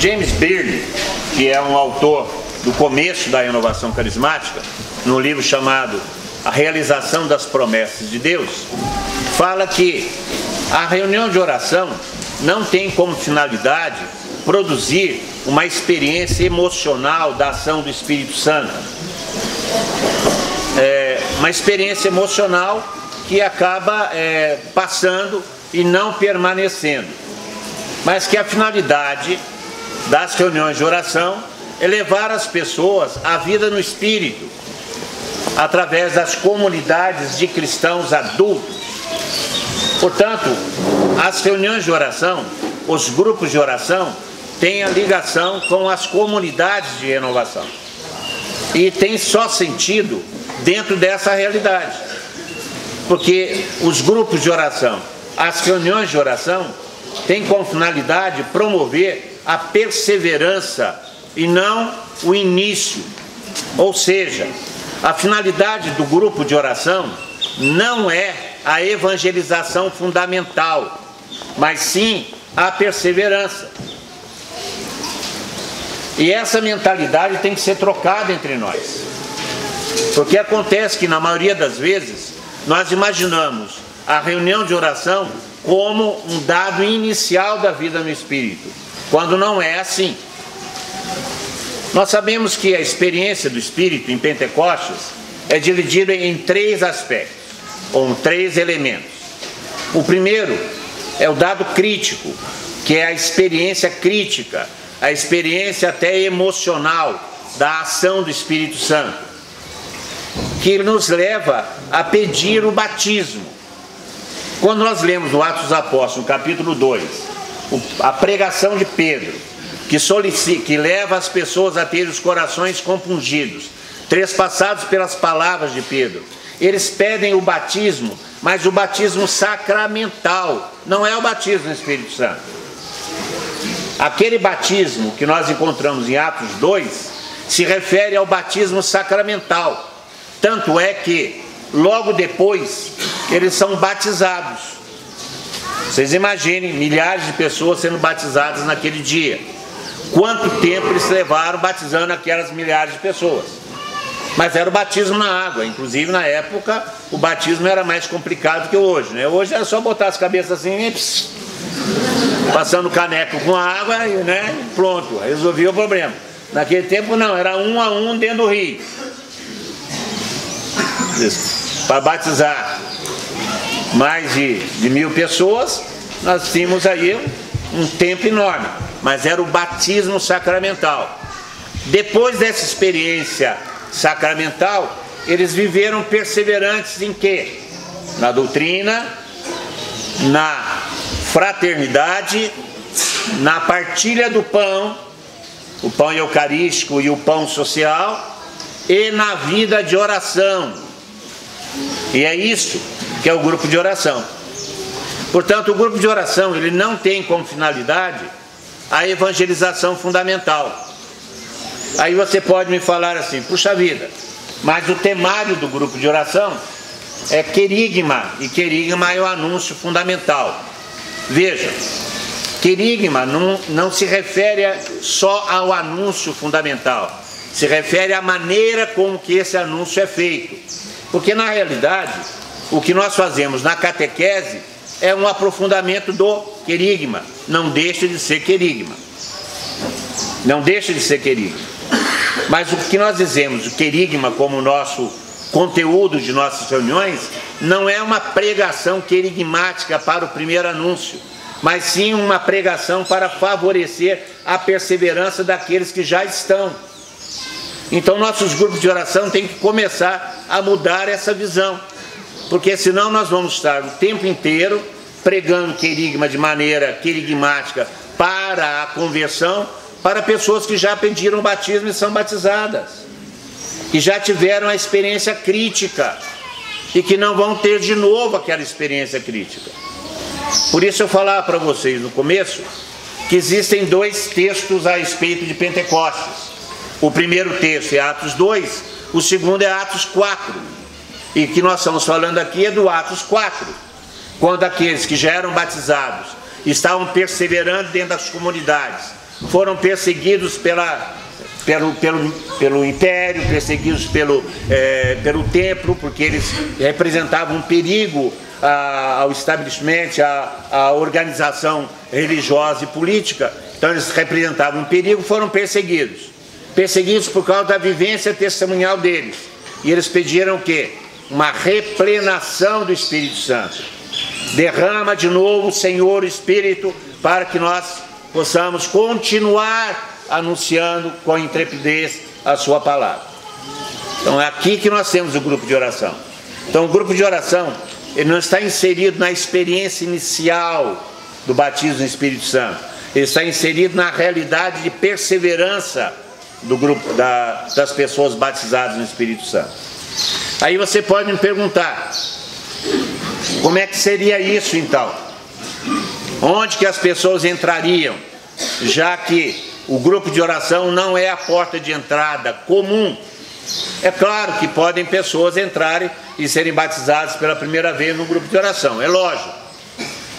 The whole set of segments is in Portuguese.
James Birley, que é um autor do começo da renovação carismática, no livro chamado A Realização das Promessas de Deus, fala que a reunião de oração não tem como finalidade produzir uma experiência emocional da ação do Espírito Santo. Uma experiência emocional que acaba passando e não permanecendo. Mas que a finalidade das reuniões de oração é levar as pessoas à vida no Espírito, através das comunidades de cristãos adultos. Portanto, as reuniões de oração, os grupos de oração, têm a ligação com as comunidades de renovação. E tem só sentido dentro dessa realidade. Porque os grupos de oração, as reuniões de oração, têm como finalidade promover a perseverança e não o início. Ou seja, a finalidade do grupo de oração não é a evangelização fundamental, mas sim a perseverança. E essa mentalidade tem que ser trocada entre nós. Porque acontece que, na maioria das vezes, nós imaginamos a reunião de oração como um dado inicial da vida no Espírito, quando não é assim. Nós sabemos que a experiência do Espírito em Pentecostes é dividida em 3 aspectos, ou 3 elementos. O primeiro é o dado crítico, que é a experiência crítica, a experiência até emocional da ação do Espírito Santo, que nos leva a pedir o batismo. Quando nós lemos no Atos dos Apóstolos, no capítulo 2, a pregação de Pedro, que leva as pessoas a ter os corações compungidos, trespassados pelas palavras de Pedro, eles pedem o batismo, mas o batismo sacramental, não é o batismo do Espírito Santo. Aquele batismo que nós encontramos em Atos 2 se refere ao batismo sacramental. Tanto é que, logo depois, eles são batizados. Vocês imaginem milhares de pessoas sendo batizadas naquele dia. Quanto tempo eles levaram batizando aquelas milhares de pessoas? Mas era o batismo na água. Inclusive, na época, o batismo era mais complicado que hoje, né? Hoje era só botar as cabeças assim e passando caneco com água, né? Pronto, resolvia o problema. Naquele tempo não, era 1 a 1 dentro do rio. Para batizar mais de 1000 pessoas, nós tínhamos aí um tempo enorme, mas era o batismo sacramental. Depois dessa experiência sacramental, eles viveram perseverantes em quê? Na doutrina, na fraternidade, na partilha do pão, o pão eucarístico e o pão social, e na vida de oração. E é isso que é o grupo de oração. Portanto, o grupo de oração, ele não tem como finalidade a evangelização fundamental. Aí você pode me falar assim, puxa vida, mas o temário do grupo de oração é querigma, e querigma é o anúncio fundamental. Veja, querigma não se refere só ao anúncio fundamental, se refere à maneira como que esse anúncio é feito. Porque na realidade, o que nós fazemos na catequese é um aprofundamento do querigma. Não deixa de ser querigma. Não deixa de ser querigma. Mas o que nós dizemos, o querigma como nosso conteúdo de nossas reuniões, não é uma pregação querigmática para o primeiro anúncio, mas sim uma pregação para favorecer a perseverança daqueles que já estão. Então nossos grupos de oração têm que começar a mudar essa visão, porque senão nós vamos estar o tempo inteiro pregando querigma de maneira querigmática para a conversão, para pessoas que já pediram o batismo e são batizadas, que já tiveram a experiência crítica e que não vão ter de novo aquela experiência crítica. Por isso eu falava para vocês no começo que existem 2 textos a respeito de Pentecostes. O primeiro texto é Atos 2, o segundo é Atos 4. E o que nós estamos falando aqui é do Atos 4, quando aqueles que já eram batizados estavam perseverando dentro das comunidades, foram perseguidos pelo império, perseguidos pelo templo, porque eles representavam um perigo ao establishment, à organização religiosa e política. Então eles representavam um perigo, foram perseguidos por causa da vivência testemunhal deles. E eles pediram o quê? Uma replenação do Espírito Santo. Derrama de novo, Senhor, o Espírito, para que nós possamos continuar anunciando com intrepidez a sua palavra. Então é aqui que nós temos o grupo de oração. Então o grupo de oração, ele não está inserido na experiência inicial do batismo no Espírito Santo. Ele está inserido na realidade de perseverança do grupo das pessoas batizadas no Espírito Santo. Aí você pode me perguntar, como é que seria isso então? Onde que as pessoas entrariam? Já que o grupo de oração não é a porta de entrada comum. É claro que podem pessoas entrarem e serem batizadas pela primeira vez no grupo de oração, é lógico.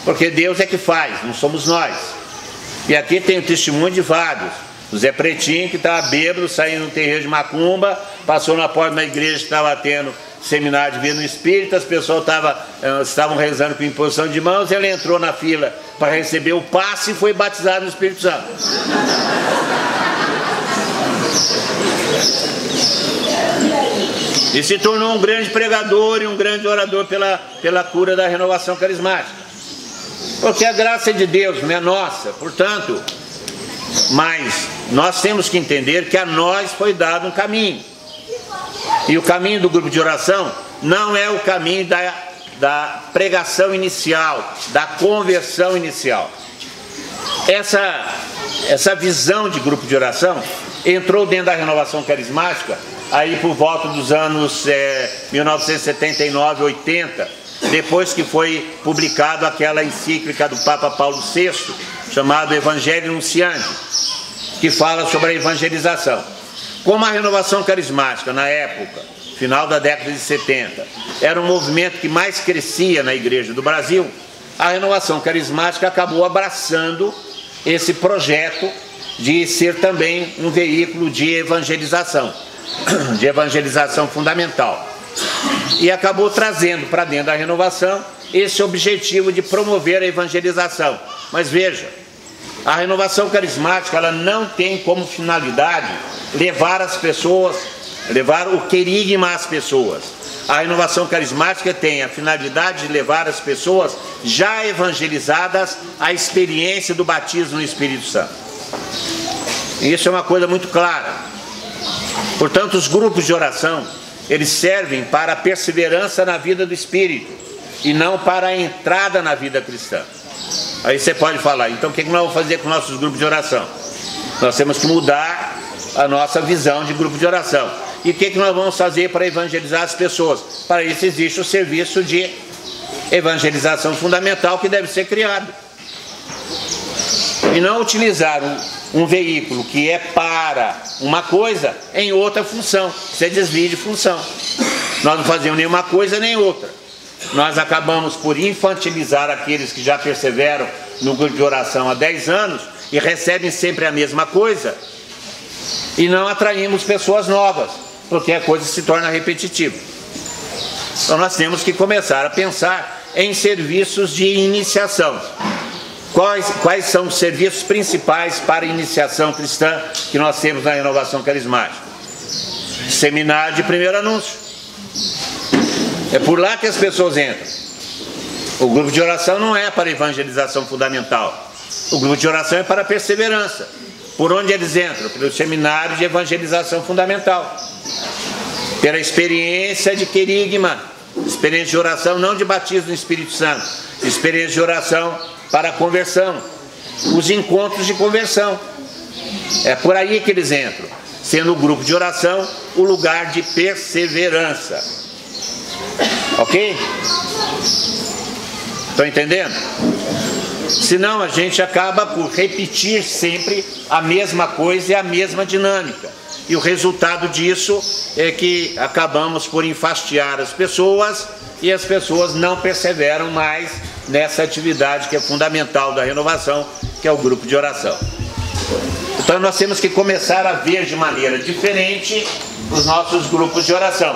Porque Deus é que faz, não somos nós. E aqui tem o testemunho de vários. O Zé Pretinho, que estava bêbado, saindo no terreiro de Macumba, passou na porta da igreja que estava tendo seminário de vida no Espírito, as pessoas estavam rezando com imposição de mãos, ele entrou na fila para receber o passe e foi batizado no Espírito Santo. E se tornou um grande pregador e um grande orador pela cura da renovação carismática. Porque a graça é de Deus, não é nossa, portanto, mas nós temos que entender que a nós foi dado um caminho. E o caminho do grupo de oração não é o caminho da pregação inicial, da conversão inicial. Essa visão de grupo de oração entrou dentro da renovação carismática aí por volta dos anos 1979, 80, depois que foi publicado aquela encíclica do Papa Paulo VI, chamado Evangelho Nunciandi, que fala sobre a evangelização. Como a renovação carismática, na época, final da década de 70, era um movimento que mais crescia na igreja do Brasil, a renovação carismática acabou abraçando esse projeto de ser também um veículo de evangelização fundamental. E acabou trazendo para dentro da renovação esse objetivo de promover a evangelização. Mas veja, a renovação carismática, ela não tem como finalidade levar as pessoas, levar o querigma às pessoas. A renovação carismática tem a finalidade de levar as pessoas já evangelizadas à experiência do batismo no Espírito Santo. E isso é uma coisa muito clara. Portanto, os grupos de oração, eles servem para a perseverança na vida do Espírito e não para a entrada na vida cristã. Aí você pode falar, então o que nós vamos fazer com nossos grupos de oração? Nós temos que mudar a nossa visão de grupo de oração. E o que nós vamos fazer para evangelizar as pessoas? Para isso existe o serviço de evangelização fundamental que deve ser criado. E não utilizar um veículo que é para uma coisa em outra função. Isso é desvio de função. Nós não fazemos nenhuma coisa nem outra. Nós acabamos por infantilizar aqueles que já perseveram no grupo de oração há 10 anos e recebem sempre a mesma coisa, e não atraímos pessoas novas, porque a coisa se torna repetitiva. Então nós temos que começar a pensar em serviços de iniciação. Quais são os serviços principais para a iniciação cristã que nós temos na renovação carismática? Seminário de primeiro anúncio. É por lá que as pessoas entram. O grupo de oração não é para evangelização fundamental. O grupo de oração é para perseverança. Por onde eles entram? Pelo seminário de evangelização fundamental. Pela experiência de querigma. Experiência de oração não de batismo no Espírito Santo. Experiência de oração para a conversão. Os encontros de conversão. É por aí que eles entram. Sendo o grupo de oração o lugar de perseverança. Ok? Estão entendendo? Senão a gente acaba por repetir sempre a mesma coisa e a mesma dinâmica. E o resultado disso é que acabamos por enfastiar as pessoas e as pessoas não perseveram mais nessa atividade que é fundamental da renovação, que é o grupo de oração. Então nós temos que começar a ver de maneira diferente os nossos grupos de oração.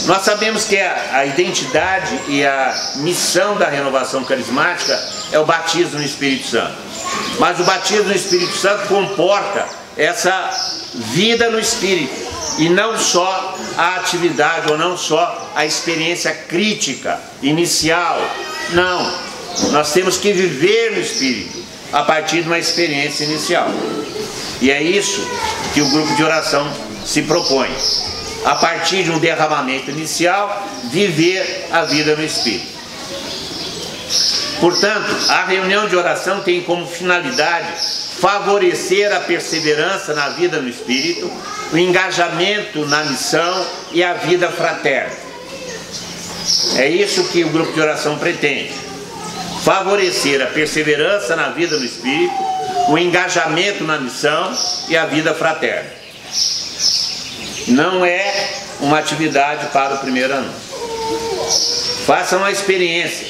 Nós sabemos que a identidade e a missão da renovação carismática é o batismo no Espírito Santo. Mas o batismo no Espírito Santo comporta essa vida no Espírito, e não só a atividade, ou não só a experiência crítica, inicial. Não, nós temos que viver no Espírito a partir de uma experiência inicial. E é isso que o grupo de oração se propõe. A partir de um derramamento inicial, viver a vida no Espírito. Portanto, a reunião de oração tem como finalidade favorecer a perseverança na vida no Espírito, o engajamento na missão e a vida fraterna. É isso que o grupo de oração pretende. Favorecer a perseverança na vida no Espírito, o engajamento na missão e a vida fraterna. Não é uma atividade para o primeiro ano. Façam uma experiência.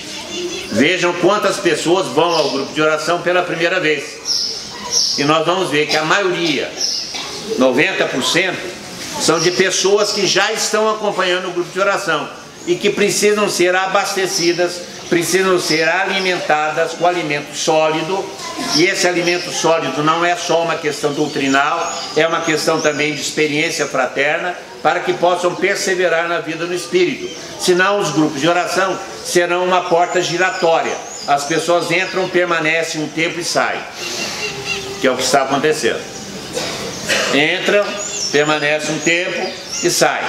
Vejam quantas pessoas vão ao grupo de oração pela primeira vez. E nós vamos ver que a maioria, 90%, são de pessoas que já estão acompanhando o grupo de oração e que precisam ser abastecidas, precisam ser alimentadas com alimento sólido. E esse alimento sólido não é só uma questão doutrinal, é uma questão também de experiência fraterna, para que possam perseverar na vida no Espírito. Senão os grupos de oração serão uma porta giratória. As pessoas entram, permanecem um tempo e saem. Que é o que está acontecendo. Entram, permanecem um tempo e saem.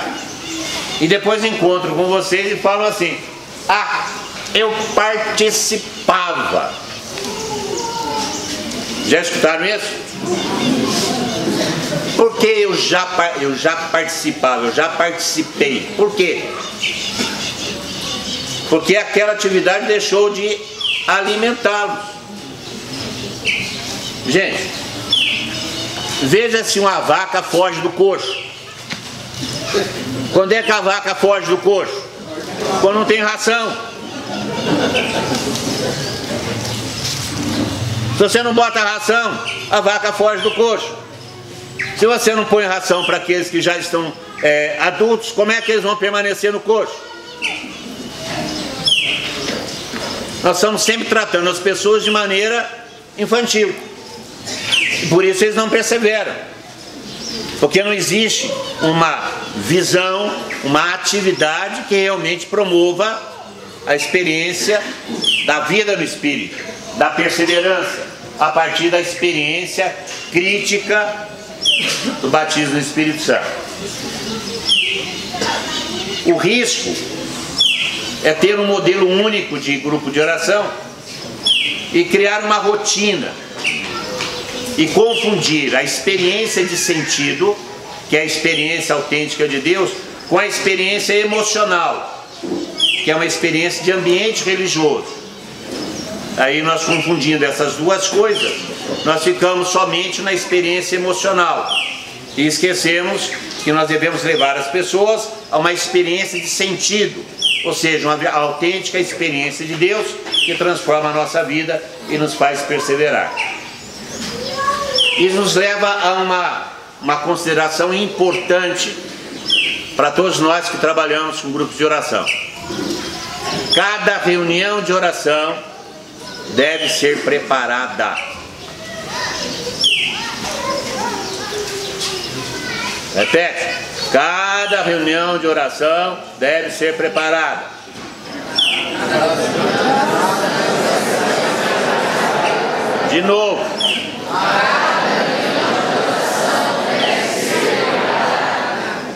E depois encontram com vocês e falam assim: ah, eu participava. Já escutaram isso? Porque eu já participava, eu já participei. Por quê? Porque aquela atividade deixou de alimentá-los. Gente, veja se uma vaca foge do coxo. Quando é que a vaca foge do coxo? Quando não tem ração. Se você não bota ração, a vaca foge do coxo. Se você não põe ração para aqueles que já estão adultos, como é que eles vão permanecer no coxo? Nós estamos sempre tratando as pessoas de maneira infantil. Por isso eles não perseveram. Porque não existe uma visão, uma atividade que realmente promova a experiência da vida no Espírito, da perseverança, a partir da experiência crítica do batismo no Espírito Santo. O risco é ter um modelo único de grupo de oração e criar uma rotina e confundir a experiência de sentido, que é a experiência autêntica de Deus, com a experiência emocional, que é uma experiência de ambiente religioso. Aí nós confundindo essas duas coisas, nós ficamos somente na experiência emocional e esquecemos que nós devemos levar as pessoas a uma experiência de sentido, ou seja, uma autêntica experiência de Deus que transforma a nossa vida e nos faz perseverar. Isso nos leva a uma consideração importante para todos nós que trabalhamos com grupos de oração. Cada reunião de oração deve ser preparada. Repete. Cada reunião de oração deve ser preparada. De novo.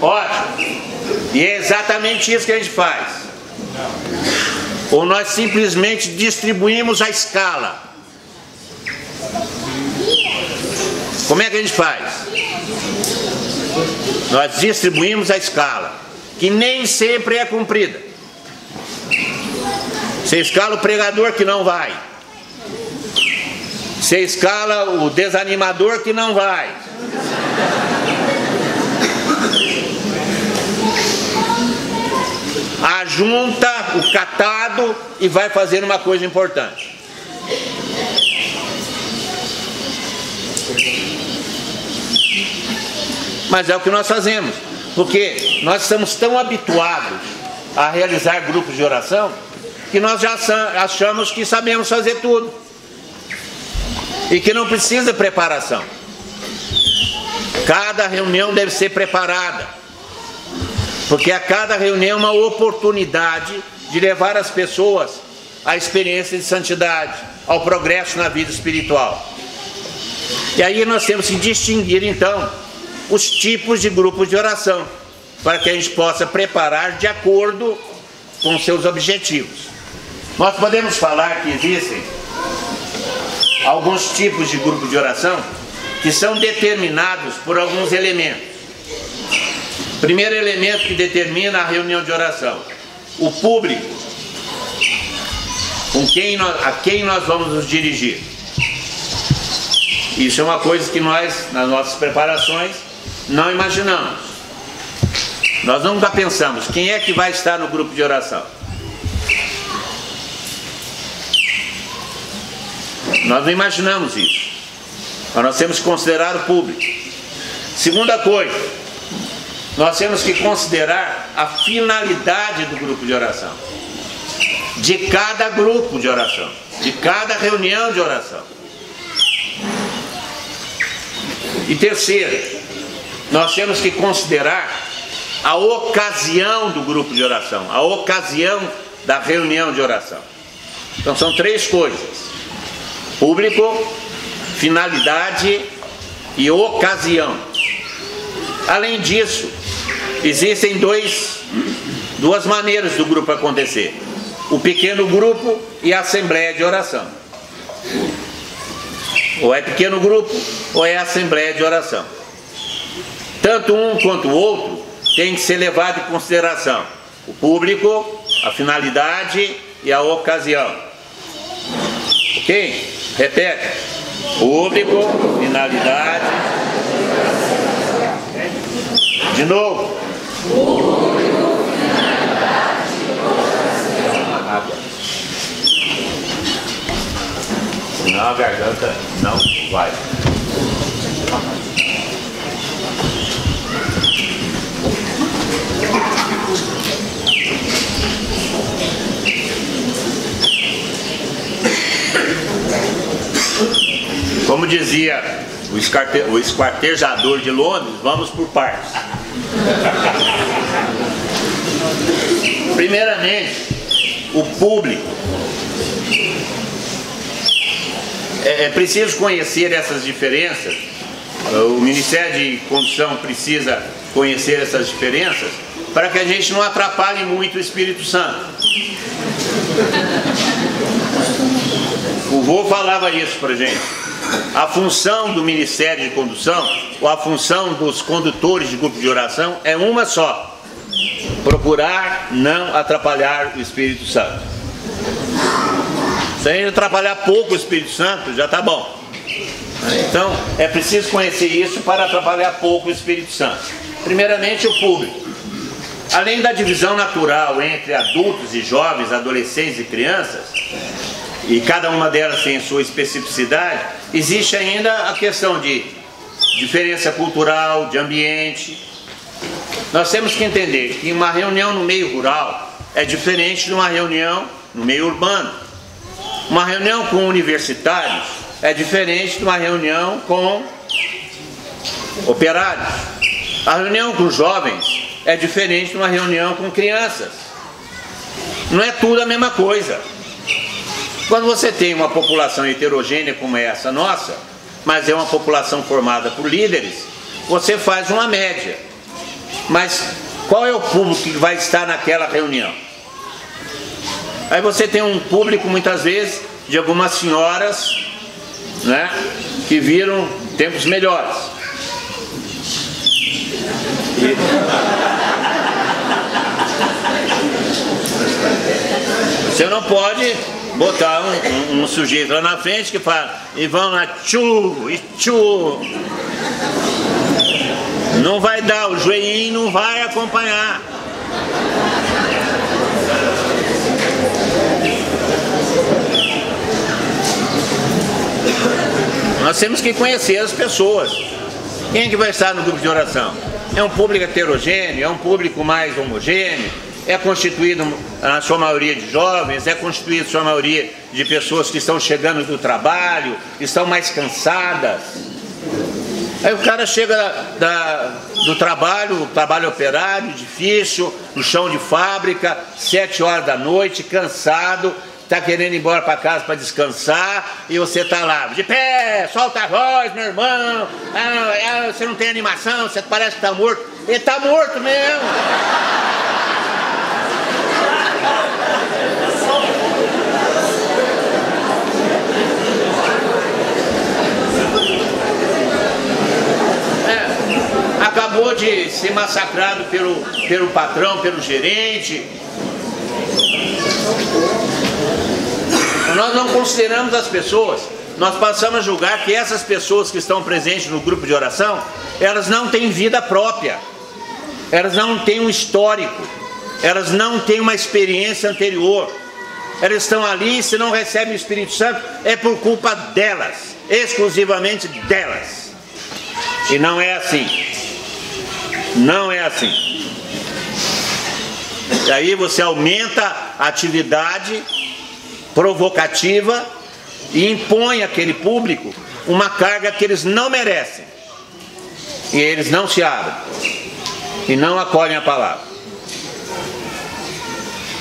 Ótimo. E é exatamente isso que a gente faz. Ou nós simplesmente distribuímos a escala. Como é que a gente faz? Nós distribuímos a escala, que nem sempre é cumprida. Você escala o pregador que não vai. Você escala o desanimador que não vai. Ajunta o catado e vai fazer uma coisa importante. Mas é o que nós fazemos, porque nós estamos tão habituados a realizar grupos de oração que nós já achamos que sabemos fazer tudo e que não precisa de preparação. Cada reunião deve ser preparada, porque a cada reunião é uma oportunidade de levar as pessoas à experiência de santidade, ao progresso na vida espiritual. E aí nós temos que distinguir então os tipos de grupos de oração, para que a gente possa preparar de acordo com seus objetivos. Nós podemos falar que existem alguns tipos de grupos de oração que são determinados por alguns elementos. Primeiro elemento que determina a reunião de oração: o público, a quem nós vamos nos dirigir. Isso é uma coisa que nós, nas nossas preparações, não imaginamos. Nós nunca pensamos quem é que vai estar no grupo de oração. Nós não imaginamos isso. Mas nós temos que considerar o público. Segunda coisa, nós temos que considerar a finalidade do grupo de oração, de cada grupo de oração, de cada reunião de oração. E terceiro, nós temos que considerar a ocasião do grupo de oração, a ocasião da reunião de oração. Então são três coisas: público, finalidade e ocasião. Além disso, existem duas maneiras do grupo acontecer: o pequeno grupo e a assembleia de oração. Ou é pequeno grupo ou é assembleia de oração. Tanto um quanto o outro tem que ser levado em consideração: o público, a finalidade e a ocasião. Ok? Repete: público, finalidade. De novo. Público, finalidade e ocasião. Senão a garganta não vai. Como dizia o esquartejador de Londres, vamos por partes. Primeiramente, o público. É preciso conhecer essas diferenças. O Ministério de Condução precisa conhecer essas diferenças para que a gente não atrapalhe muito o Espírito Santo. O vô falava isso pra gente. A função do Ministério de Condução, ou a função dos condutores de grupo de oração, é uma só: procurar não atrapalhar o Espírito Santo. Se a gente atrapalhar pouco o Espírito Santo, já está bom. Então, é preciso conhecer isso para atrapalhar pouco o Espírito Santo. Primeiramente, o público. Além da divisão natural entre adultos e jovens, adolescentes e crianças, e cada uma delas tem sua especificidade, existe ainda a questão de diferença cultural, de ambiente. Nós temos que entender que uma reunião no meio rural é diferente de uma reunião no meio urbano. Uma reunião com universitários é diferente de uma reunião com operários. A reunião com jovens é diferente de uma reunião com crianças. Não é tudo a mesma coisa. Quando você tem uma população heterogênea como essa nossa, mas é uma população formada por líderes, você faz uma média. Mas qual é o público que vai estar naquela reunião? Aí você tem um público, muitas vezes, de algumas senhoras, né, que viram tempos melhores. Você não pode botar um sujeito lá na frente que fala e vão lá tchu e tchu. Não vai dar, o joelhinho não vai acompanhar. Nós temos que conhecer as pessoas. Quem que vai estar no grupo de oração? É um público heterogêneo, é um público mais homogêneo, é constituído na sua maioria de jovens, é constituído na sua maioria de pessoas que estão chegando do trabalho, estão mais cansadas. Aí o cara chega do trabalho operário, difícil, no chão de fábrica, 7 horas da noite, cansado, está querendo ir embora para casa para descansar, e você está lá, de pé, solta a voz, meu irmão, você não tem animação, você parece que está morto. Ele está morto mesmo. Acabou de ser massacrado pelo patrão, pelo gerente. Nós não consideramos as pessoas, nós passamos a julgar que essas pessoas que estão presentes no grupo de oração, elas não têm vida própria, elas não têm um histórico, elas não têm uma experiência anterior, elas estão ali e se não recebem o Espírito Santo é por culpa delas, exclusivamente delas. E não é assim. Não é assim. E aí você aumenta a atividade provocativa e impõe àquele público uma carga que eles não merecem. E eles não se abrem e não acolhem a palavra.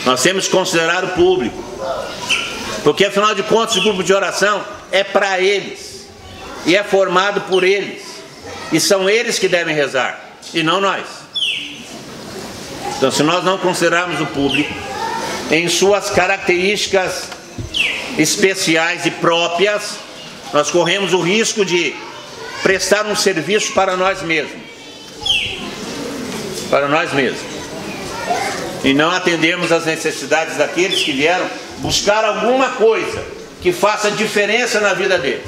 Nós temos que considerar o público, porque afinal de contas o grupo de oração é para eles e é formado por eles, e são eles que devem rezar e não nós. Então, se nós não considerarmos o público em suas características especiais e próprias, nós corremos o risco de prestar um serviço para nós mesmos. Para nós mesmos. E não atendemos às necessidades daqueles que vieram buscar alguma coisa que faça diferença na vida deles.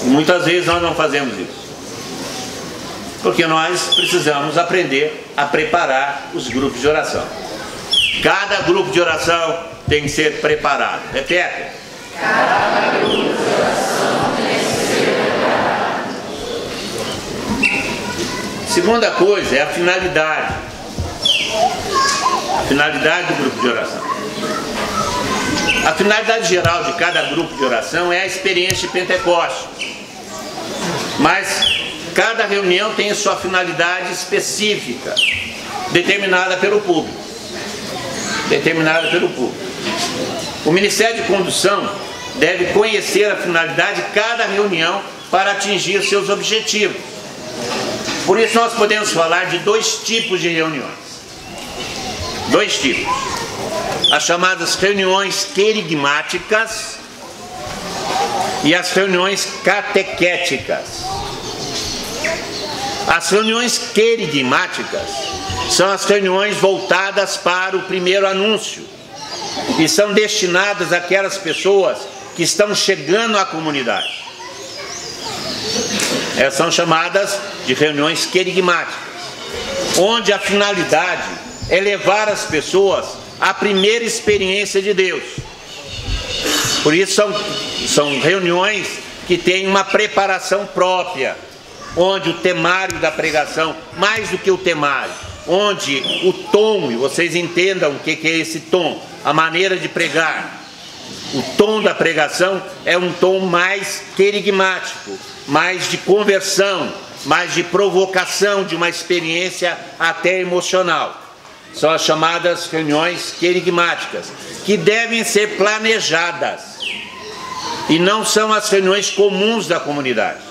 E muitas vezes nós não fazemos isso. Porque nós precisamos aprender a preparar os grupos de oração. Cada grupo de oração tem que ser preparado. Repete. Cada grupo de oração tem que ser preparado. Segunda coisa é a finalidade. A finalidade do grupo de oração. A finalidade geral de cada grupo de oração é a experiência de Pentecostes. Mas cada reunião tem a sua finalidade específica, determinada pelo público. Determinada pelo público. O Ministério de Condução deve conhecer a finalidade de cada reunião para atingir seus objetivos. Por isso nós podemos falar de 2 tipos de reuniões. 2 tipos. As chamadas reuniões querigmáticas e as reuniões catequéticas. As reuniões querigmáticas são as reuniões voltadas para o primeiro anúncio e são destinadas àquelas pessoas que estão chegando à comunidade. Elas são chamadas de reuniões querigmáticas, onde a finalidade é levar as pessoas à primeira experiência de Deus. Por isso são reuniões que têm uma preparação própria, onde o temário da pregação, mais do que o temário, onde o tom, e vocês entendam o que é esse tom, a maneira de pregar, o tom da pregação é um tom mais querigmático, mais de conversão, mais de provocação de uma experiência até emocional. São as chamadas reuniões querigmáticas, que devem ser planejadas, e não são as reuniões comuns da comunidade.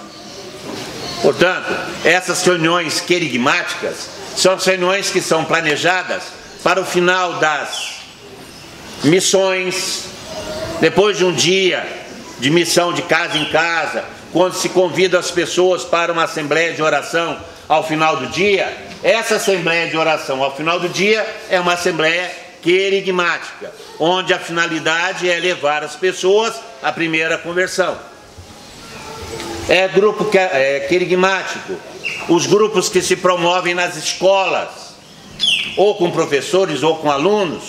Portanto, essas reuniões querigmáticas são as reuniões que são planejadas para o final das missões, depois de um dia de missão de casa em casa, quando se convida as pessoas para uma assembleia de oração ao final do dia. Essa assembleia de oração ao final do dia é uma assembleia querigmática, onde a finalidade é levar as pessoas à primeira conversão. É grupo querigmático, os grupos que se promovem nas escolas, ou com professores ou com alunos,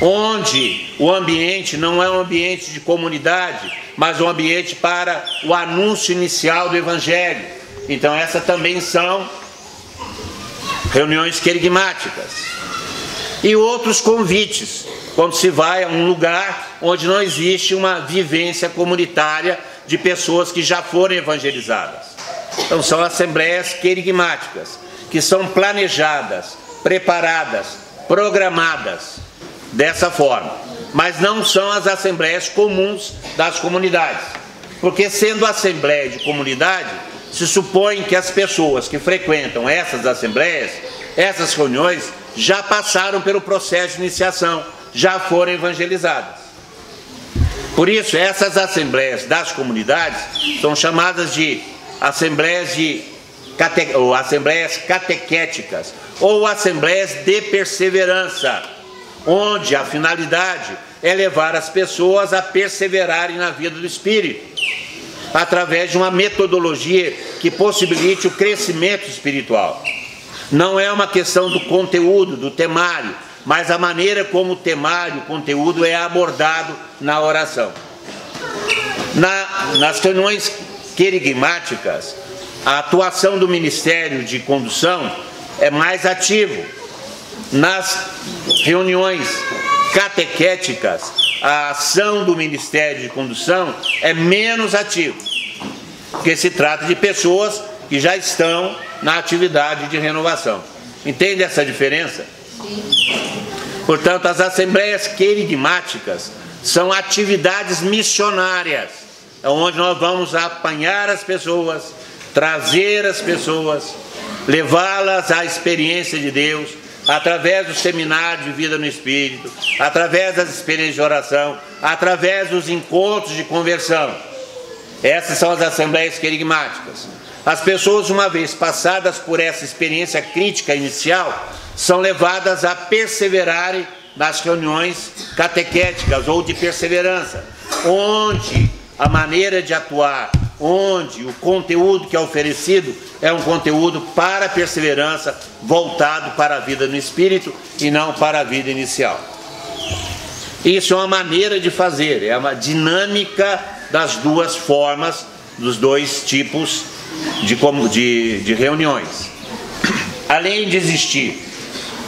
onde o ambiente não é um ambiente de comunidade, mas um ambiente para o anúncio inicial do Evangelho. Então essas também são reuniões querigmáticas. E outros convites, quando se vai a um lugar onde não existe uma vivência comunitária de pessoas que já foram evangelizadas. Então são assembleias querigmáticas, que são planejadas, preparadas, programadas dessa forma. Mas não são as assembleias comuns das comunidades. Porque sendo assembleia de comunidade, se supõe que as pessoas que frequentam essas assembleias, essas reuniões, já passaram pelo processo de iniciação, já foram evangelizadas. Por isso, essas assembleias das comunidades são chamadas de assembleias catequéticas ou assembleias de perseverança, onde a finalidade é levar as pessoas a perseverarem na vida do Espírito, através de uma metodologia que possibilite o crescimento espiritual. Não é uma questão do conteúdo, do temário, mas a maneira como o temário, o conteúdo é abordado na oração. Nas reuniões querigmáticas, a atuação do Ministério de Condução é mais ativo. Nas reuniões catequéticas, a ação do Ministério de Condução é menos ativa, porque se trata de pessoas que já estão na atividade de renovação. Entende essa diferença? Portanto, as assembleias querigmáticas são atividades missionárias, onde nós vamos apanhar as pessoas, trazer as pessoas, levá-las à experiência de Deus, através do seminário de vida no Espírito, através das experiências de oração, através dos encontros de conversão. Essas são as assembleias querigmáticas. As pessoas, uma vez passadas por essa experiência crítica inicial, são levadas a perseverarem nas reuniões catequéticas ou de perseverança, onde a maneira de atuar, onde o conteúdo que é oferecido é um conteúdo para a perseverança, voltado para a vida no Espírito e não para a vida inicial. Isso é uma maneira de fazer, é uma dinâmica das duas formas, dos dois tipos de reuniões. Além de existir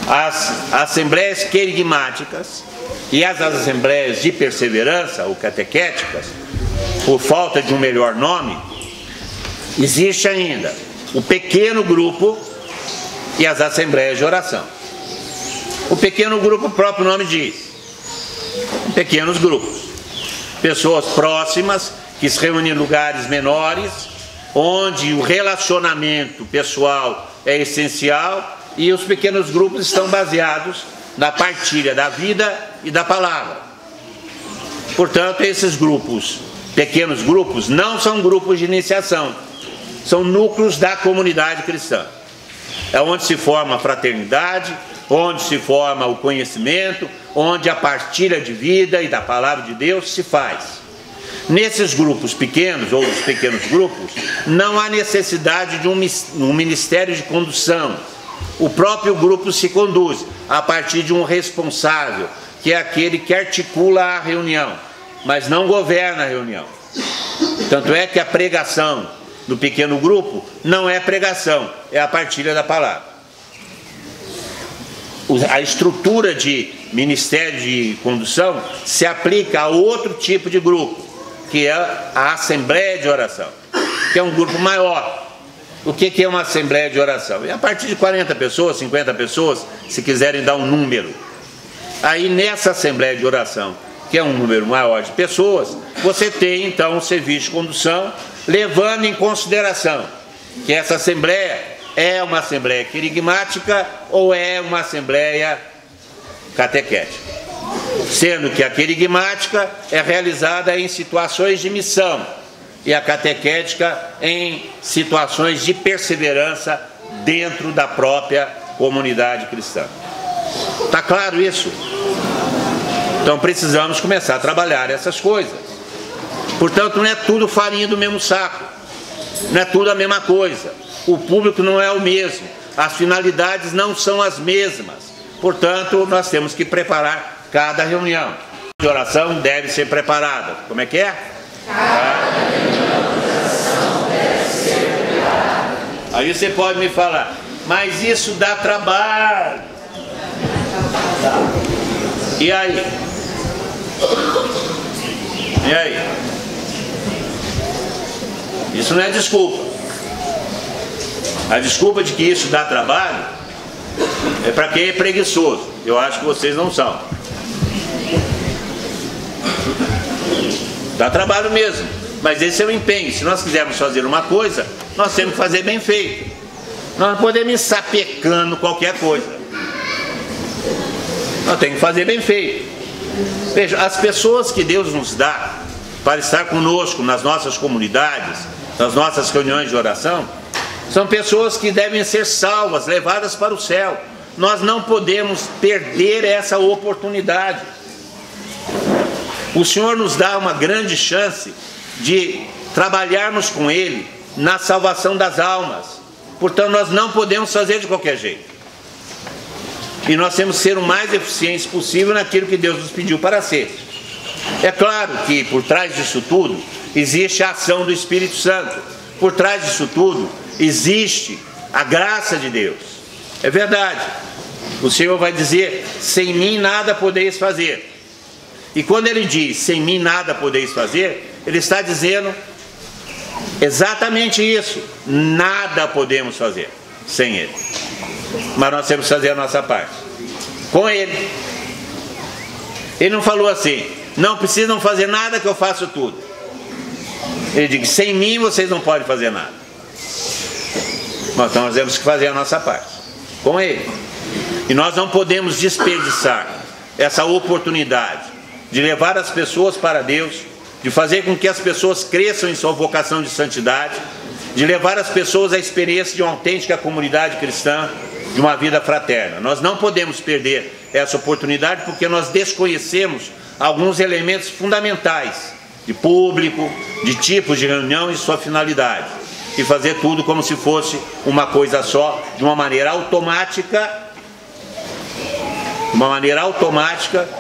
as assembleias querigmáticas e as assembleias de perseverança, ou catequéticas, por falta de um melhor nome, existe ainda o pequeno grupo e as assembleias de oração. O pequeno grupo, o próprio nome diz, pequenos grupos, pessoas próximas que se reúnem em lugares menores, onde o relacionamento pessoal é essencial, e os pequenos grupos estão baseados na partilha da vida e da palavra. Portanto, esses grupos, pequenos grupos, não são grupos de iniciação, são núcleos da comunidade cristã. É onde se forma a fraternidade, onde se forma o conhecimento, onde a partilha de vida e da palavra de Deus se faz. Nesses grupos pequenos, ou os pequenos grupos, não há necessidade de um ministério de condução. O próprio grupo se conduz a partir de um responsável, que é aquele que articula a reunião, mas não governa a reunião. Tanto é que a pregação do pequeno grupo não é pregação, é a partilha da palavra. A estrutura de ministério de condução se aplica a outro tipo de grupo, que é a assembleia de oração, que é um grupo maior. O que é uma assembleia de oração? É a partir de 40 pessoas, 50 pessoas, se quiserem dar um número. Aí nessa assembleia de oração, que é um número maior de pessoas, você tem então um serviço de condução, levando em consideração que essa assembleia é uma assembleia querigmática ou é uma assembleia catequética. Sendo que a querigmática é realizada em situações de missão e a catequética em situações de perseverança dentro da própria comunidade cristã. Está claro isso? Então precisamos começar a trabalhar essas coisas. Portanto, não é tudo farinha do mesmo saco, não é tudo a mesma coisa. O público não é o mesmo, as finalidades não são as mesmas. Portanto, nós temos que preparar cada reunião de oração deve ser preparada. Como é que é? Cada reunião de oração deve ser preparada. Aí você pode me falar, mas isso dá trabalho. E aí? E aí? Isso não é desculpa. A desculpa de que isso dá trabalho é para quem é preguiçoso. Eu acho que vocês não são. Dá trabalho mesmo, mas esse é o empenho. Se nós quisermos fazer uma coisa, nós temos que fazer bem feito. Nós não podemos ir sapecando qualquer coisa. Nós temos que fazer bem feito. Veja, as pessoas que Deus nos dá para estar conosco nas nossas comunidades, nas nossas reuniões de oração, são pessoas que devem ser salvas, levadas para o céu. Nós não podemos perder essa oportunidade. O Senhor nos dá uma grande chance de trabalharmos com Ele na salvação das almas. Portanto, nós não podemos fazer de qualquer jeito. E nós temos que ser o mais eficientes possível naquilo que Deus nos pediu para ser. É claro que por trás disso tudo existe a ação do Espírito Santo. Por trás disso tudo existe a graça de Deus. É verdade. O Senhor vai dizer, sem mim nada podeis fazer. E quando Ele diz, sem mim nada podeis fazer, Ele está dizendo exatamente isso. Nada podemos fazer sem Ele. Mas nós temos que fazer a nossa parte com Ele. Ele não falou assim, não precisam fazer nada que eu faço tudo. Ele diz, sem mim vocês não podem fazer nada. Mas então nós temos que fazer a nossa parte com Ele. E nós não podemos desperdiçar essa oportunidade de levar as pessoas para Deus, de fazer com que as pessoas cresçam em sua vocação de santidade, de levar as pessoas à experiência de uma autêntica comunidade cristã, de uma vida fraterna. Nós não podemos perder essa oportunidade porque nós desconhecemos alguns elementos fundamentais de público, de tipos de reunião e sua finalidade. E fazer tudo como se fosse uma coisa só, de uma maneira automática,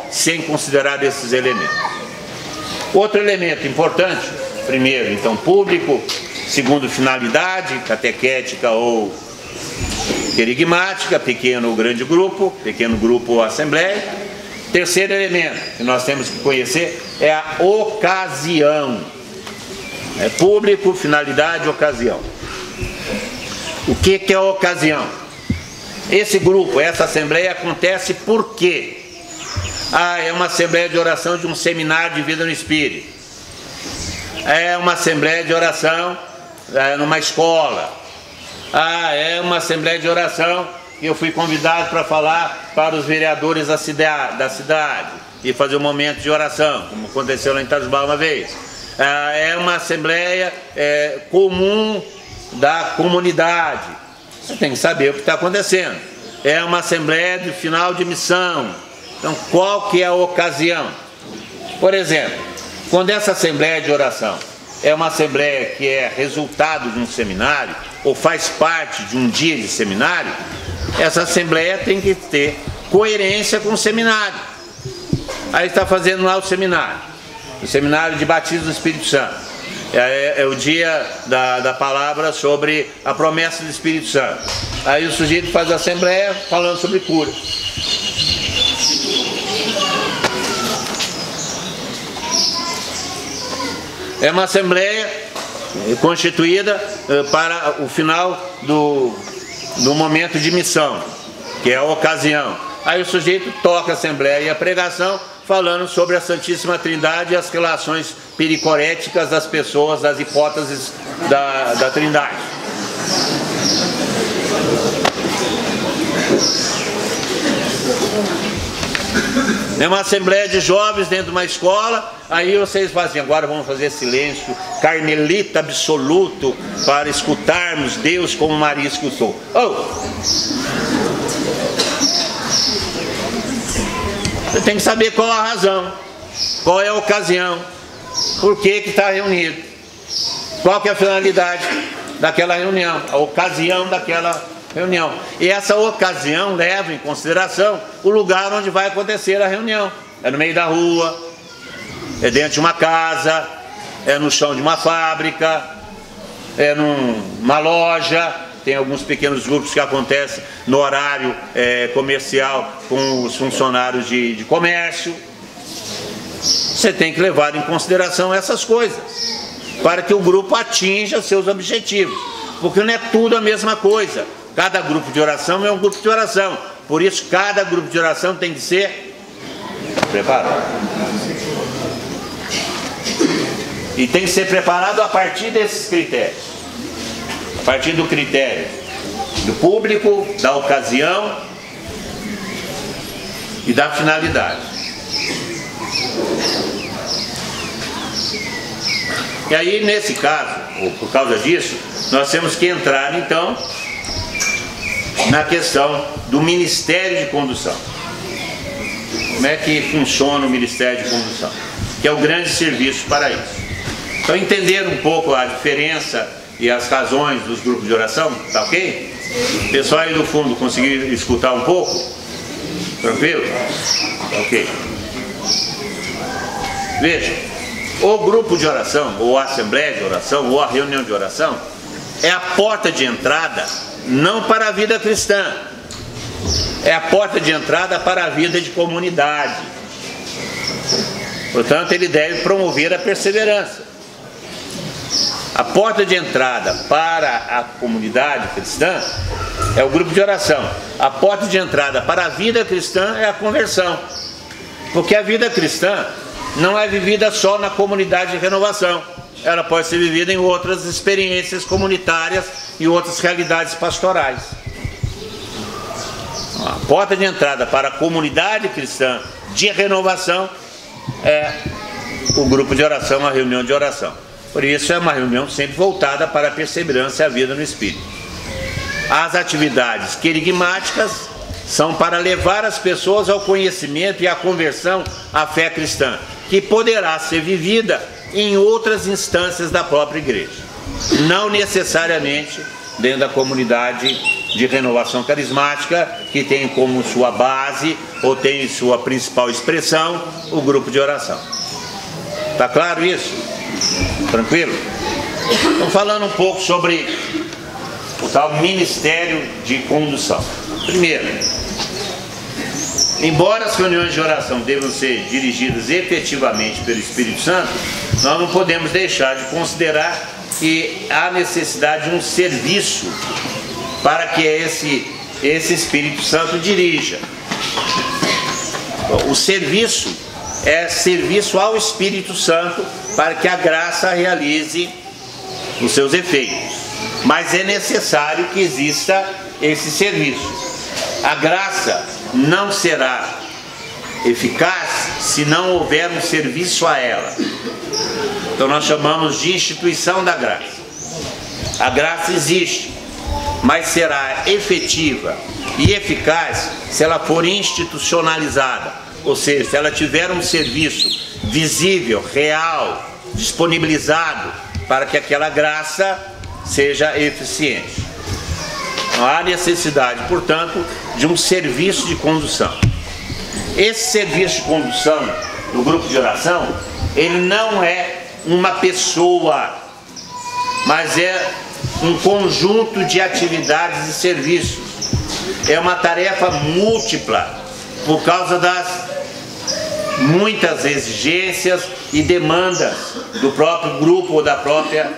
sem considerar esses elementos. Outro elemento importante, primeiro, então, público, segundo, finalidade, catequética ou querigmática, pequeno ou grande grupo, pequeno grupo ou assembleia. Terceiro elemento que nós temos que conhecer é a ocasião. É público, finalidade, ocasião. O que é a ocasião? Esse grupo, essa assembleia acontece por quê? É uma assembleia de oração de um seminário de vida no Espírito. É uma assembleia de oração numa escola. É uma assembleia de oração que eu fui convidado para falar para os vereadores da cidade e fazer um momento de oração, como aconteceu lá em Itajubá uma vez. É uma assembleia comum da comunidade. Você tem que saber o que está acontecendo. É uma assembleia de final de missão. Então, qual que é a ocasião? Por exemplo, quando essa assembleia de oração é uma assembleia que é resultado de um seminário, ou faz parte de um dia de seminário, essa assembleia tem que ter coerência com o seminário. Aí está fazendo lá o seminário de batismo do Espírito Santo. É o dia da palavra sobre a promessa do Espírito Santo. Aí o sujeito faz a assembleia falando sobre cura. É uma assembleia constituída para o final do momento de missão, que é a ocasião. Aí o sujeito toca a assembleia e a pregação falando sobre a Santíssima Trindade e as relações pericoréticas das pessoas, das hipóteses da Trindade. É uma assembleia de jovens dentro de uma escola, aí vocês fazem assim, agora vamos fazer silêncio carmelita absoluto para escutarmos Deus como Maria escutou. Você tem que saber qual a razão, qual é a ocasião, por que está reunido, qual que é a finalidade daquela reunião, a ocasião daquela reunião. E essa ocasião leva em consideração o lugar onde vai acontecer a reunião. é no meio da rua, é dentro de uma casa, é no chão de uma fábrica, é numa loja. Tem alguns pequenos grupos que acontecem no horário comercial com os funcionários de comércio. Você tem que levar em consideração essas coisas para que o grupo atinja seus objetivos, porque não é tudo a mesma coisa. Cada grupo de oração é um grupo de oração, por isso cada grupo de oração tem que ser preparado. E tem que ser preparado a partir desses critérios. A partir do critério do público, da ocasião e da finalidade. E aí, nesse caso, ou por causa disso, nós temos que entrar, então, na questão do Ministério de Condução. Como é que funciona o Ministério de Condução? Que é o grande serviço para isso. Então, entender um pouco a diferença e as razões dos grupos de oração, tá ok? O pessoal aí do fundo conseguiu escutar um pouco? Tranquilo? Ok. Veja, o grupo de oração, ou a assembleia de oração, ou a reunião de oração, é a porta de entrada não para a vida cristã, é a porta de entrada para a vida de comunidade. Portanto, ele deve promover a perseverança. A porta de entrada para a comunidade cristã é o grupo de oração. A porta de entrada para a vida cristã é a conversão. Porque a vida cristã não é vivida só na comunidade de renovação. Ela pode ser vivida em outras experiências comunitárias e outras realidades pastorais. A porta de entrada para a comunidade cristã de renovação é o grupo de oração, a reunião de oração. Por isso é uma reunião sempre voltada para a perseverança e a vida no Espírito. As atividades querigmáticas são para levar as pessoas ao conhecimento e à conversão à fé cristã, que poderá ser vivida em outras instâncias da própria igreja, não necessariamente dentro da comunidade de renovação carismática, que tem como sua base ou tem sua principal expressão o grupo de oração. Está claro isso? Tranquilo? Então, falando um pouco sobre o tal Ministério de Condução. Primeiro, embora as reuniões de oração devam ser dirigidas efetivamente pelo Espírito Santo, nós não podemos deixar de considerar que há necessidade de um serviço para que esse Espírito Santo dirija. O serviço é serviço ao Espírito Santo para que a graça realize os seus efeitos. Mas é necessário que exista esse serviço. A graça não será eficaz se não houver um serviço a ela. Então nós chamamos de instituição da graça. A graça existe, mas será efetiva e eficaz se ela for institucionalizada. Ou seja, se ela tiver um serviço visível, real, disponibilizado para que aquela graça seja eficiente. Não há necessidade, portanto, de um serviço de condução. Esse serviço de condução do grupo de oração, ele não é uma pessoa, mas é um conjunto de atividades e serviços. É uma tarefa múltipla, por causa das muitas exigências e demandas do próprio grupo ou da própria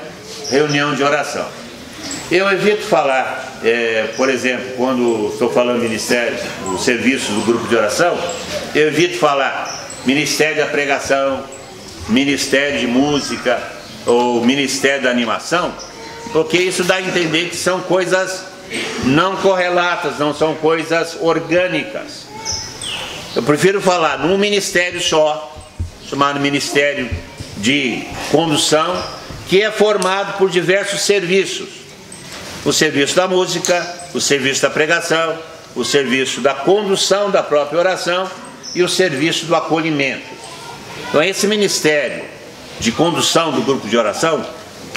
reunião de oração. Eu evito falar, por exemplo, quando estou falando ministério, o serviço do grupo de oração, eu evito falar ministério da pregação, ministério de música ou ministério da animação, porque isso dá a entender que são coisas não correlatas, não são coisas orgânicas. Eu prefiro falar num ministério só, chamado Ministério de Condução, que é formado por diversos serviços. O serviço da música, o serviço da pregação, o serviço da condução da própria oração e o serviço do acolhimento. Então esse ministério de condução do grupo de oração,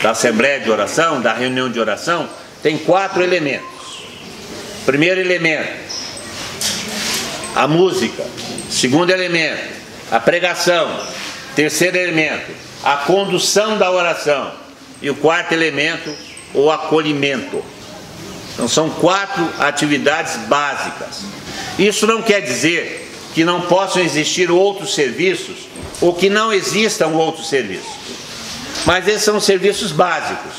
da assembleia de oração, da reunião de oração, tem 4 elementos. Primeiro elemento, a música. Segundo elemento, a pregação. Terceiro elemento, a condução da oração. E o quarto elemento, o acolhimento. Então são 4 atividades básicas. Isso não quer dizer que não possam existir outros serviços ou que não existam outros serviços. Mas esses são serviços básicos.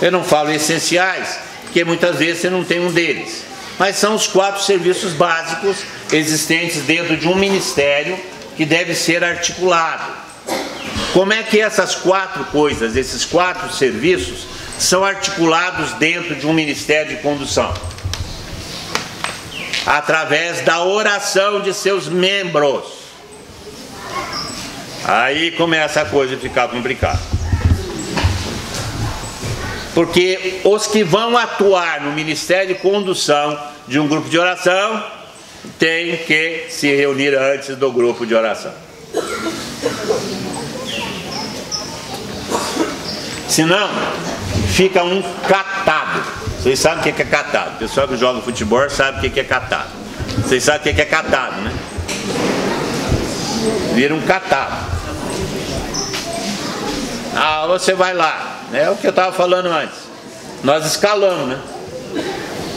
Eu não falo essenciais, porque muitas vezes você não tem um deles. Mas são os 4 serviços básicos existentes dentro de um ministério que deve ser articulado. Como é que essas 4 coisas, esses 4 serviços, são articulados dentro de um ministério de condução? Através da oração de seus membros. Aí começa a coisa a ficar complicada. Porque os que vão atuar no ministério de condução de um grupo de oração têm que se reunir antes do grupo de oração. Senão, fica um catado. Vocês sabem o que é catado. O pessoal que joga futebol sabe o que é catado. Vocês sabem o que é catado, né? Vira um catado. Ah, você vai lá. É o que eu estava falando antes. Nós escalamos, né?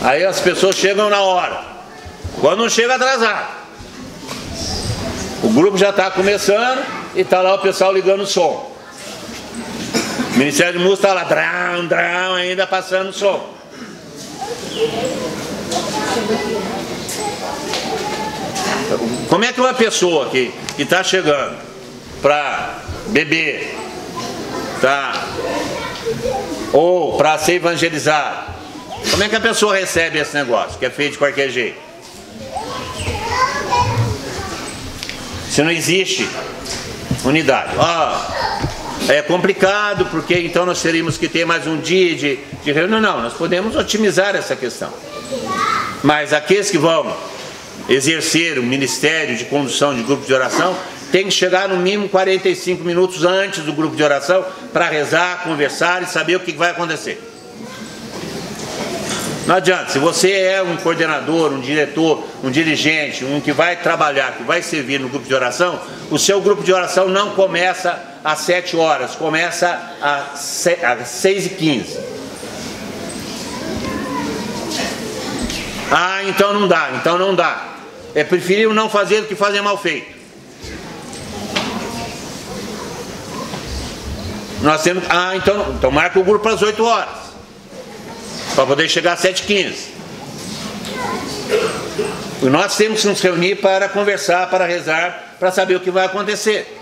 Aí as pessoas chegam na hora. Quando não chega, atrasado. O grupo já está começando e está lá o pessoal ligando o som. O Ministério de Música está lá, drão, drão, ainda passando o som. Como é que uma pessoa que está chegando para beber, tá? Ou para ser evangelizado, como é que a pessoa recebe esse negócio, que é feito de qualquer jeito? Se não existe unidade. É complicado, porque então nós teríamos que ter mais um dia de reunião. Não, nós podemos otimizar essa questão. Mas aqueles que vão exercer o ministério de condução de grupo de oração tem que chegar no mínimo 45 minutos antes do grupo de oração para rezar, conversar e saber o que vai acontecer. Não adianta, se você é um coordenador, um diretor, um dirigente, um que vai trabalhar, que vai servir no grupo de oração, o seu grupo de oração não começa às 7 horas, começa às 6h15. Ah, então não dá. É preferível não fazer do que fazer mal feito. Nós temos, então marca o grupo para as 8 horas, para poder chegar às 7h15. E nós temos que nos reunir para conversar, para rezar, para saber o que vai acontecer.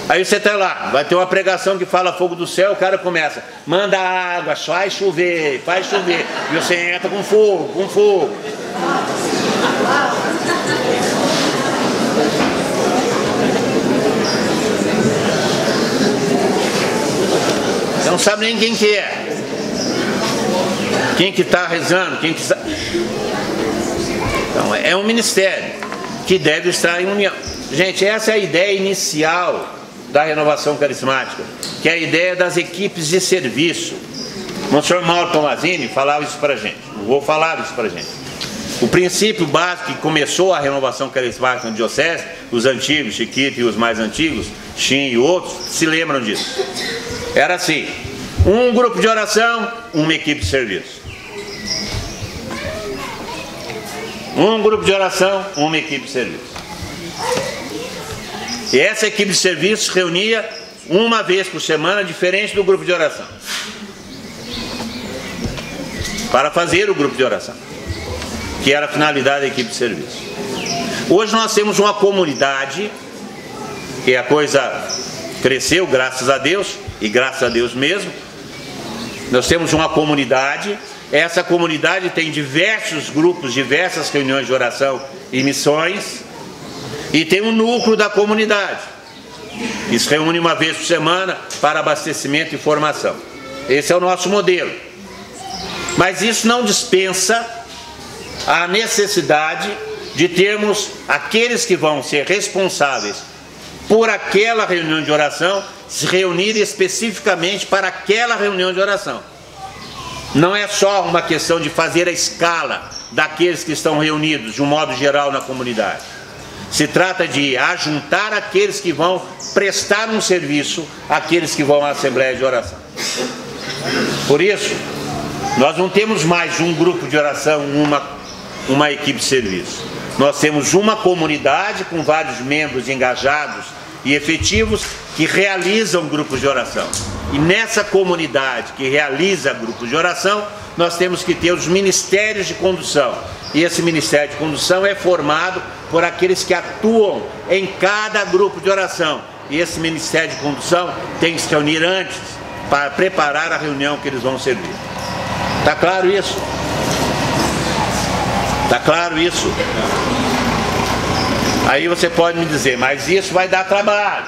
Aí você está lá, vai ter uma pregação que fala fogo do céu, o cara começa, manda água, faz chover, e você entra com fogo. Você não sabe nem quem que é. Quem que está rezando, quem que está... Então é um ministério que deve estar em união. Gente, essa é a ideia inicial da renovação carismática, que é a ideia das equipes de serviço. O Monsenhor Mauro Tomazini falava isso para a gente. Não vou falar isso para a gente. O princípio básico que começou a renovação carismática na diocese, os antigos, Chiquito e os mais antigos, Chim e outros, se lembram disso. Era assim: um grupo de oração, uma equipe de serviço. Um grupo de oração, uma equipe de serviço. E essa equipe de serviço reunia uma vez por semana, diferente do grupo de oração, para fazer o grupo de oração, que era a finalidade da equipe de serviço. Hoje nós temos uma comunidade, que a coisa cresceu, graças a Deus, e graças a Deus mesmo. Nós temos uma comunidade, essa comunidade tem diversos grupos, diversas reuniões de oração e missões, e tem um núcleo da comunidade, que se reúne uma vez por semana para abastecimento e formação. Esse é o nosso modelo. Mas isso não dispensa a necessidade de termos aqueles que vão ser responsáveis por aquela reunião de oração se reunirem especificamente para aquela reunião de oração. Não é só uma questão de fazer a escala daqueles que estão reunidos de um modo geral na comunidade, Se trata de ajuntar aqueles que vão prestar um serviço àqueles que vão à Assembleia de Oração. Por isso, nós não temos mais um grupo de oração, uma equipe de serviço. Nós temos uma comunidade com vários membros engajados e efetivos que realizam grupos de oração. E nessa comunidade que realiza grupos de oração, nós temos que ter os ministérios de condução. E esse ministério de condução é formado por aqueles que atuam em cada grupo de oração. E esse ministério de condução tem que se reunir antes para preparar a reunião que eles vão servir. Está claro isso? Está claro isso? Aí você pode me dizer, mas isso vai dar trabalho.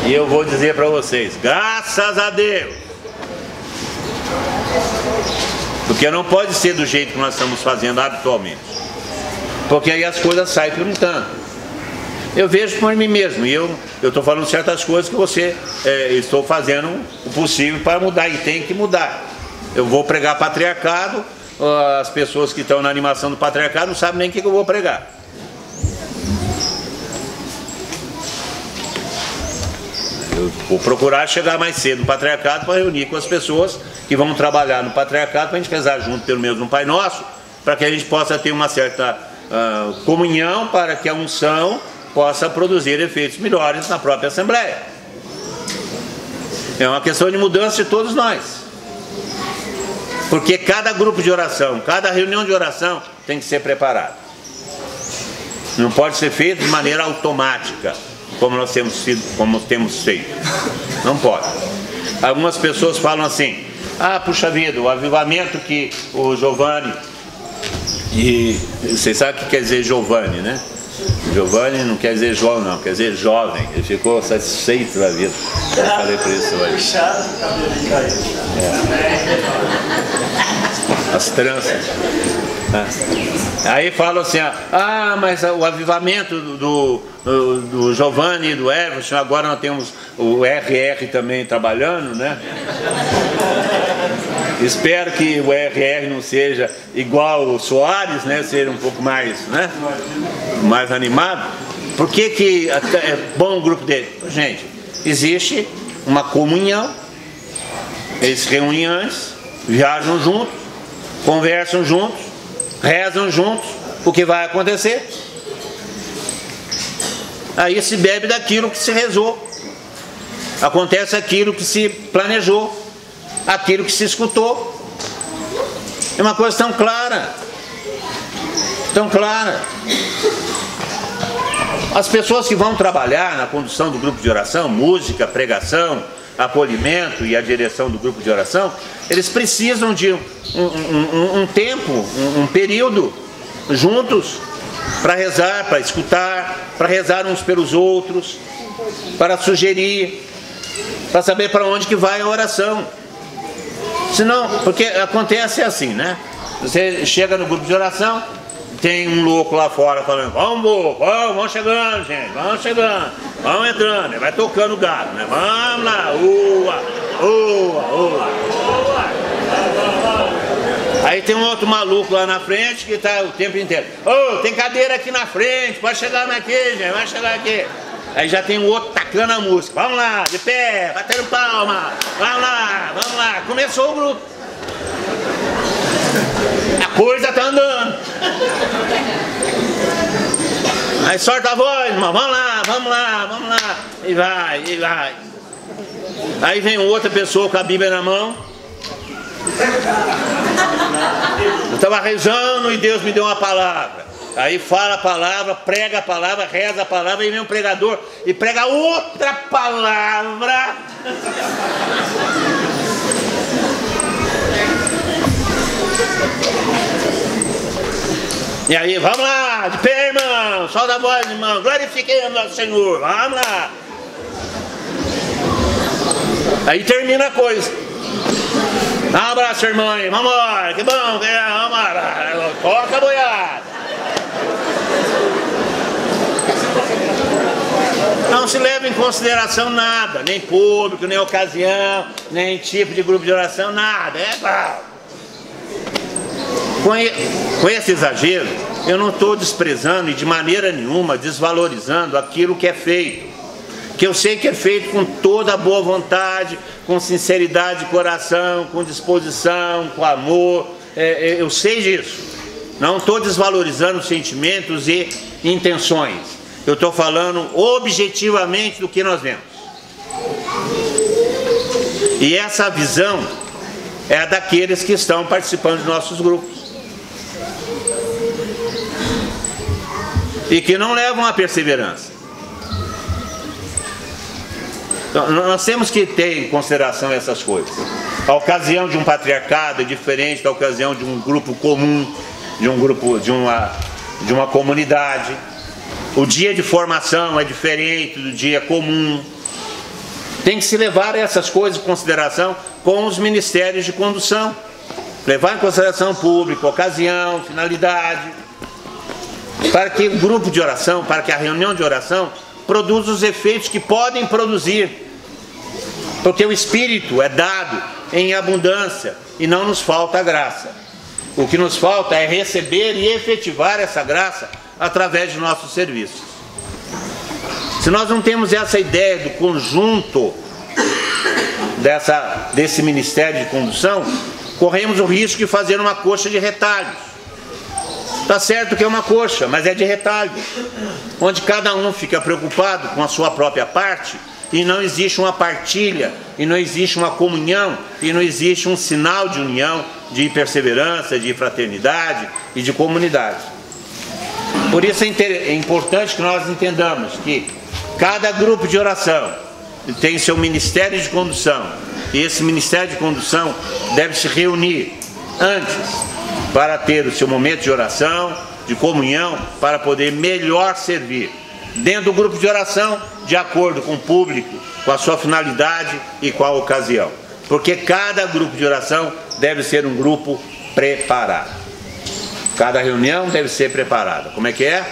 E eu vou dizer para vocês, graças a Deus. Porque não pode ser do jeito que nós estamos fazendo habitualmente. Porque aí as coisas saem por um tanto. Eu vejo por mim mesmo, e eu estou falando certas coisas que estou fazendo o possível para mudar, e tem que mudar. Eu vou pregar patriarcado, as pessoas que estão na animação do patriarcado não sabem nem o que eu vou pregar. Eu vou procurar chegar mais cedo no patriarcado para reunir com as pessoas que vão trabalhar no patriarcado, para a gente rezar junto pelo mesmo Pai Nosso, para que a gente possa ter uma certa comunhão, para que a unção possa produzir efeitos melhores na própria Assembleia. É uma questão de mudança de todos nós. Porque cada grupo de oração, cada reunião de oração tem que ser preparado. Não pode ser feito de maneira automática, como temos feito. Não pode. Algumas pessoas falam assim, puxa vida, o avivamento que o Giovanni, e vocês sabem o que quer dizer Giovanni, né? Giovanni não quer dizer João, não, quer dizer jovem. Ele ficou satisfeito da vida. Eu falei por isso hoje. As tranças. Aí falam assim, mas o avivamento do Giovanni e do Everson, agora nós temos o RR também trabalhando, né? Espero que o RR não seja igual o Soares, né? Seja um pouco mais, né? Mais animado. Por que é bom o grupo dele? Gente, existe uma comunhão. Eles se reúnem antes, viajam juntos, conversam juntos, rezam juntos. O que vai acontecer? Aí se bebe daquilo que se rezou. Acontece aquilo que se planejou, aquilo que se escutou. É uma coisa tão clara. Tão clara. As pessoas que vão trabalhar na condução do grupo de oração, música, pregação, acolhimento e a direção do grupo de oração, eles precisam de um tempo, um período juntos para rezar, para escutar, para rezar uns pelos outros, para sugerir, para saber para onde que vai a oração. Senão, porque acontece assim, né? Você chega no grupo de oração, tem um louco lá fora falando, vamos chegando, gente, vamos chegando, vamos entrando, vai tocando o gado, né? Vamos lá, Aí tem um outro maluco lá na frente que está o tempo inteiro, tem cadeira aqui na frente, pode chegar aqui, gente, vai chegar aqui. Aí já tem um outro tacando a música, vamos lá, de pé, batendo palma, vamos lá, começou o grupo. A coisa tá andando. Aí solta a voz, irmão, vamos lá. E vai. Aí vem outra pessoa com a Bíblia na mão. Eu estava rezando e Deus me deu uma palavra. Aí fala a palavra, prega a palavra, reza a palavra, e vem um pregador e prega outra palavra. E aí, vamos lá, de pé, irmão, solta a voz, irmão, glorifiquemos ao Senhor, vamos lá. Aí termina a coisa. Dá um abraço, irmão, aí, vamos embora, que bom, vamos embora, toca a boiada. Não se leva em consideração nada, nem público, nem ocasião, nem tipo de grupo de oração, nada, com esse exagero, Eu não estou desprezando e de maneira nenhuma desvalorizando aquilo que é feito, que eu sei que é feito com toda a boa vontade, com sinceridade de coração, com disposição, com amor, eu sei disso. Não estou desvalorizando sentimentos e intenções, eu estou falando objetivamente do que nós vemos. E essa visão é a daqueles que estão participando de nossos grupos e que não levam à perseverança. Então, nós temos que ter em consideração essas coisas. A ocasião de um patriarcado é diferente da ocasião de um grupo comum, de um grupo, de uma comunidade. O dia de formação é diferente do dia comum. Tem que se levar essas coisas em consideração com os ministérios de condução. Levar em consideração público, ocasião, finalidade, para que o grupo de oração, para que a reunião de oração produza os efeitos que podem produzir, porque o Espírito é dado em abundância e não nos falta a graça. O que nos falta é receber e efetivar essa graça através de nossos serviços. Se nós não temos essa ideia do conjunto desse ministério de condução, corremos o risco de fazer uma coxa de retalhos. Está certo que é uma coxa, mas é de retalho, onde cada um fica preocupado com a sua própria parte e não existe uma partilha, e não existe uma comunhão, e não existe um sinal de união, de perseverança, de fraternidade e de comunidade. Por isso é importante que nós entendamos que cada grupo de oração tem seu ministério de condução, e esse ministério de condução deve se reunir antes para ter o seu momento de oração, de comunhão, para poder melhor servir dentro do grupo de oração, de acordo com o público, com a sua finalidade e com a ocasião. Porque cada grupo de oração deve ser um grupo preparado. Cada reunião deve ser preparada. Como é que é?